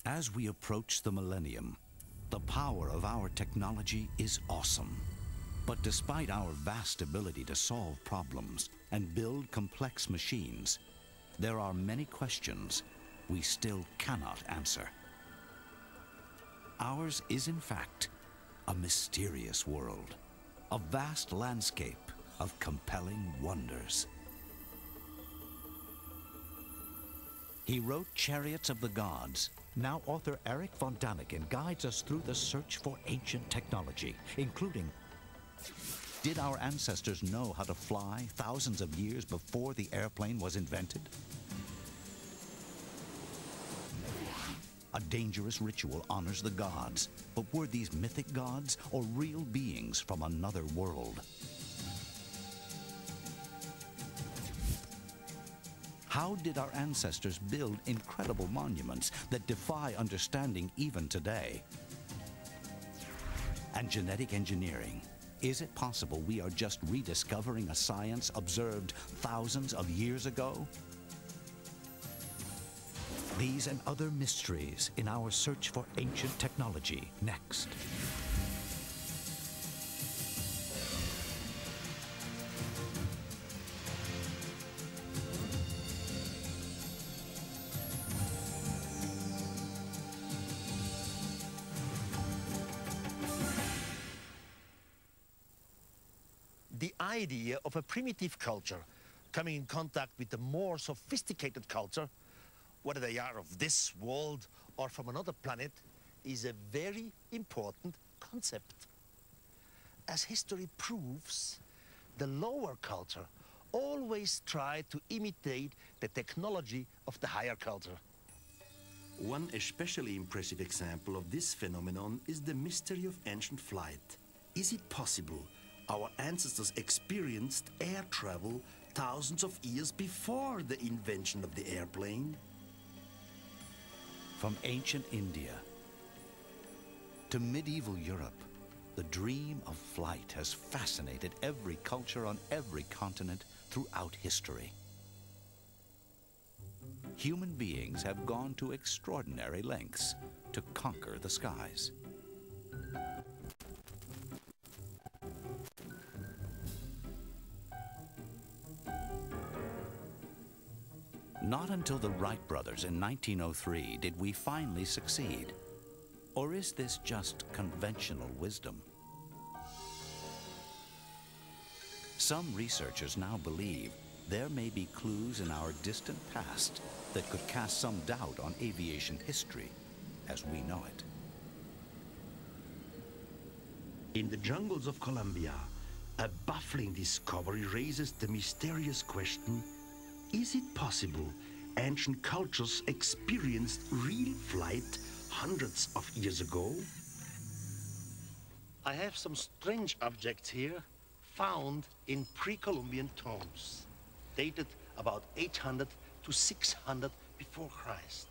As we approach the millennium, the power of our technology is awesome. But despite our vast ability to solve problems and build complex machines, there are many questions we still cannot answer. Ours is, in fact, a mysterious world, a vast landscape of compelling wonders. He wrote Chariots of the Gods. Now author Erich von Daniken guides us through the search for ancient technology, including: did our ancestors know how to fly thousands of years before the airplane was invented? A dangerous ritual honors the gods, but were these mythic gods or real beings from another world? How did our ancestors build incredible monuments that defy understanding even today? And genetic engineering. Is it possible we are just rediscovering a science observed thousands of years ago? These and other mysteries in our search for ancient technology, next. The idea of a primitive culture coming in contact with a more sophisticated culture, whether they are of this world or from another planet, is a very important concept. As history proves, the lower culture always tried to imitate the technology of the higher culture. One especially impressive example of this phenomenon is the mystery of ancient flight. Is it possible our ancestors experienced air travel thousands of years before the invention of the airplane? From ancient India to medieval Europe, the dream of flight has fascinated every culture on every continent throughout history. Human beings have gone to extraordinary lengths to conquer the skies. Not until the Wright brothers in 1903 did we finally succeed. Or is this just conventional wisdom? Some researchers now believe there may be clues in our distant past that could cast some doubt on aviation history as we know it. In the jungles of Colombia, a baffling discovery raises the mysterious question: is it possible ancient cultures experienced real flight hundreds of years ago? I have some strange objects here found in pre-Columbian tombs, dated about 800 to 600 before Christ.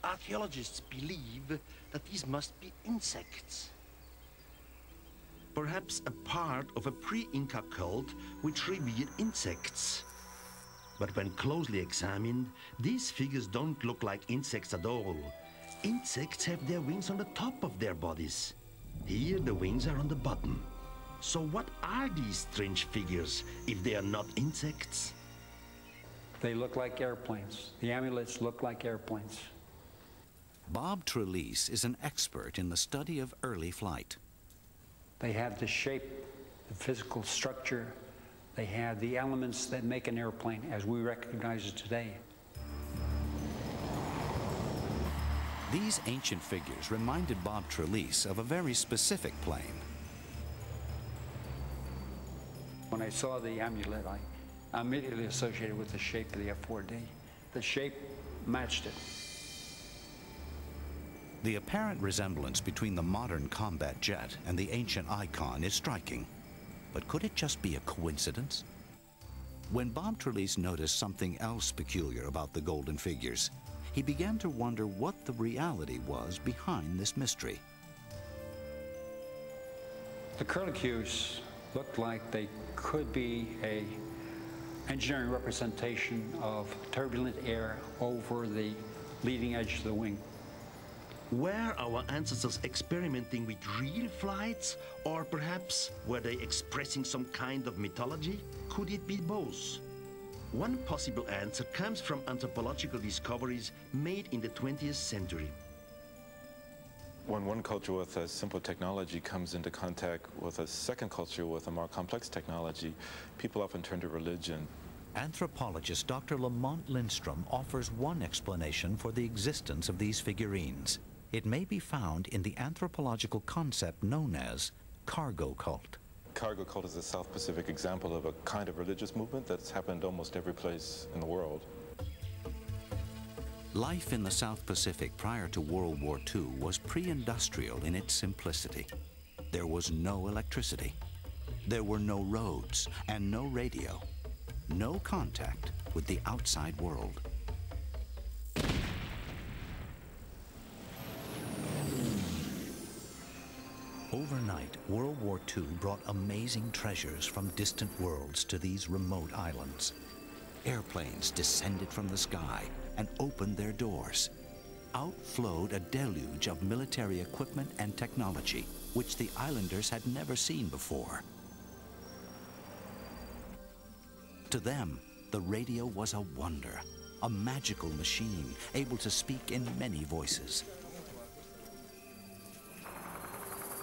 Archaeologists believe that these must be insects. Perhaps a part of a pre-Inca cult which revered insects. But when closely examined, these figures don't look like insects at all. Insects have their wings on the top of their bodies. Here the wings are on the bottom. So what are these strange figures if they are not insects? They look like airplanes. The amulets look like airplanes. Bob Trelease is an expert in the study of early flight. They have the shape, the physical structure. They have the elements that make an airplane as we recognize it today. These ancient figures reminded Bob Trelease of a very specific plane. When I saw the amulet, I immediately associated with the shape of the F-4D. The shape matched it. The apparent resemblance between the modern combat jet and the ancient icon is striking. But could it just be a coincidence? When Bob Trelease noticed something else peculiar about the golden figures, he began to wonder what the reality was behind this mystery. The curlicues looked like they could be an engineering representation of turbulent air over the leading edge of the wing. Were our ancestors experimenting with real flights, or perhaps were they expressing some kind of mythology? Could it be both? One possible answer comes from anthropological discoveries made in the 20th century. When one culture with a simple technology comes into contact with a second culture with a more complex technology, people often turn to religion. Anthropologist Dr. Lamont Lindstrom offers one explanation for the existence of these figurines. It may be found in the anthropological concept known as cargo cult. Cargo cult is a South Pacific example of a kind of religious movement that's happened almost every place in the world. Life in the South Pacific prior to World War II was pre-industrial in its simplicity. There was no electricity. There were no roads and no radio. No contact with the outside world. Overnight, World War II brought amazing treasures from distant worlds to these remote islands. Airplanes descended from the sky and opened their doors. Out flowed a deluge of military equipment and technology, which the islanders had never seen before. To them, the radio was a wonder, a magical machine able to speak in many voices.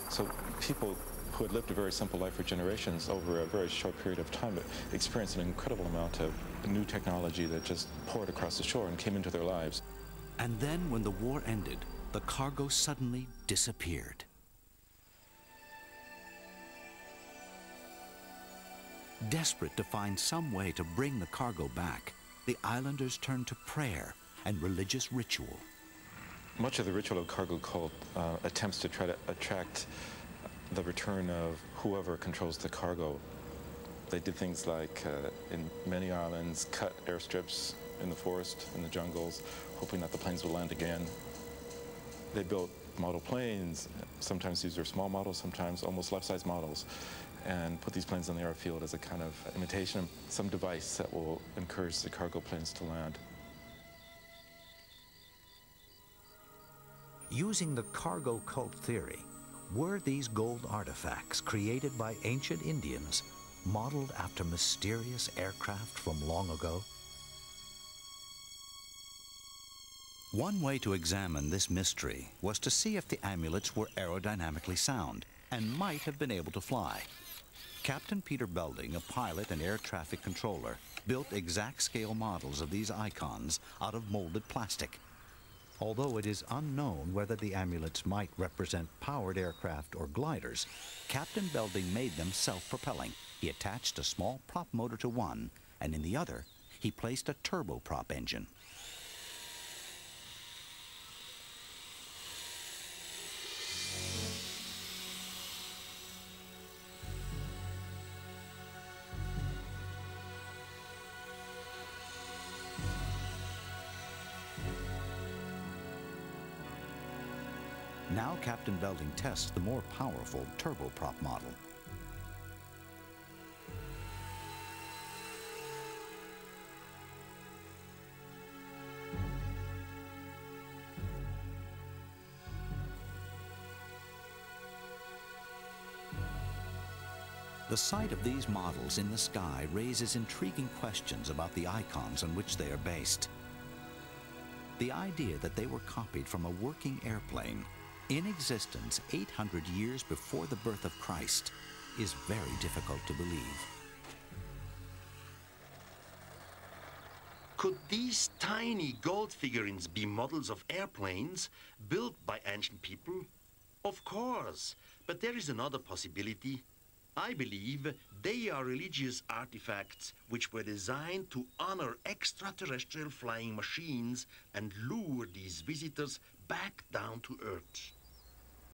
So people who had lived a very simple life for generations over a very short period of time experienced an incredible amount of new technology that just poured across the shore and came into their lives. And then when the war ended, the cargo suddenly disappeared. Desperate to find some way to bring the cargo back, the islanders turned to prayer and religious ritual. Much of the ritual of cargo cult attempts to try to attract the return of whoever controls the cargo. They did things like, in many islands, cut airstrips in the forest, in the jungles, hoping that the planes would land again. They built model planes. Sometimes these are small models, sometimes almost life-size models, and put these planes on the airfield as a kind of imitation of some device that will encourage the cargo planes to land. Using the cargo cult theory, were these gold artifacts created by ancient Indians modeled after mysterious aircraft from long ago? One way to examine this mystery was to see if the amulets were aerodynamically sound and might have been able to fly. Captain Peter Belding, a pilot and air traffic controller, built exact scale models of these icons out of molded plastic. Although it is unknown whether the amulets might represent powered aircraft or gliders, Captain Belding made them self-propelling. He attached a small prop motor to one, and in the other, he placed a turboprop engine. Now Captain Belding tests the more powerful turboprop model. The sight of these models in the sky raises intriguing questions about the icons on which they are based. The idea that they were copied from a working airplane in existence 800 years before the birth of Christ is very difficult to believe. Could these tiny gold figurines be models of airplanes built by ancient people? Of course, but there is another possibility. I believe they are religious artifacts which were designed to honor extraterrestrial flying machines and lure these visitors back down to Earth.